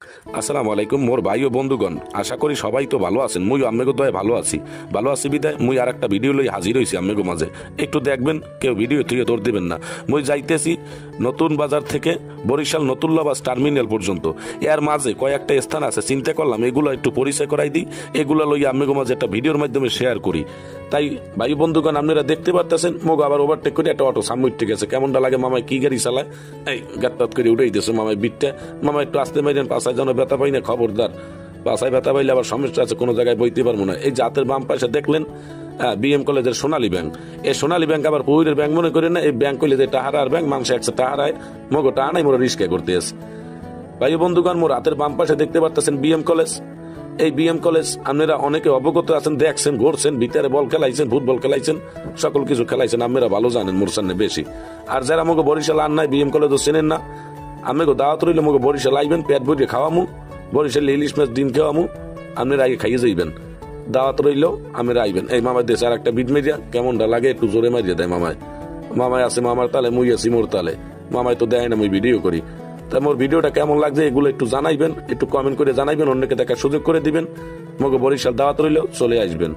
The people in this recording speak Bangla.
আসসালামু আলাইকুম মোর ভাই ও বন্ধুগণ, আশা করি সবাই তো ভালো আছেন। মুই আম্মেগো দয়ে ভালো আছি বিদায় মুই আর একটা ভিডিও লই হাজির হইছি আম্মেগো মাঝে। একটু দেখবেন, কেউ ভিডিও থেকে তোর দিবেন না। মুই যাইতেছি নতুন বাজার থেকে বরিশাল নতুল্লা বাস টার্মিনাল পর্যন্ত। এর মাঝে কয়েকটা স্থান আছে, চিন্তা করলাম এগুলো একটু পরিচয় করাই দিই, এগুলো লই আম্মেগো মাঝে একটা ভিডিওর মাধ্যমে শেয়ার করি। তাই ভাই বন্ধুগণ, আপনারা দেখতে পারতেছেন মোগো আবার ওভারটেক করে একটা অটো সামনে উঠে গেছে। কেমনটা লাগে মামাই কি গাড়ি চালায়, এই গাত্তাত করে উঠেই দিয়েছে মামাই বিটটা। মামা একটু আসতে মাইরেন, পাশায় যেন ব্যথা পাই না, খবরদার। পাশায় ব্যথা পাইলে আবার সমস্যা আছে, কোনো জায়গায় বইতে পারবো না। এই জাতের বাম পাশে দেখলেন বিএম কলেজের সোনালী ব্যাংক। এই সোনালী ব্যাংক আবার পৌরের ব্যাংক মনে করেন না, এই ব্যাংক কইলে যে টাহারার ব্যাংক, মানুষ একশো টাহারায় মগো টাহা নাই, মোরা রিস্কা করতে আছে। ভাই বন্ধুগণ, মোর হাতের বাম পাশে দেখতে পারতেছেন বিএম কলেজ। এই বিএম কলেজ আপনারা অনেকে অবগত আছেন, দেখছেন, ঘুরছেন, ভিতরে বল খেলাইছেন, ফুটবল খেলাইছেন, সকল কিছু খেলাইছেন, আপনারা ভালো জানেন মোর সামনে বেশি। আর যারা আমাকে বরিশাল আর নাই, বিএম কলেজও চেনেন না, আমাকে দাওয়াত রইলে আমাকে বরিশাল আইবেন, পেট ভরিয়ে খাওয়ামু, বরিশাল ইলিশ মাছ ডিম খাওয়ামু, আপনারা আগে খাইয়ে যাইবেন। দাওয়াত রইলেও আমরা আইবেন। এই মামার দেশে আর একটা বিট মেরিয়া কেমনটা লাগে একটু জোরে মারিয়ে দেয় মামায়। মামায় আছে মামার তালে, মুই আছি মোর তালে। মামায় তো দেয় না, মুই ভিডিও করি। তাই মোর ভিডিওটা কেমন লাগছে এগুলো একটু জানাইবেন, একটু কমেন্ট করে জানাইবেন, অন্যকে দেখার সুযোগ করে দিবেন। মগে বরিশাল দাওয়াত রইলেও চলে আসবেন।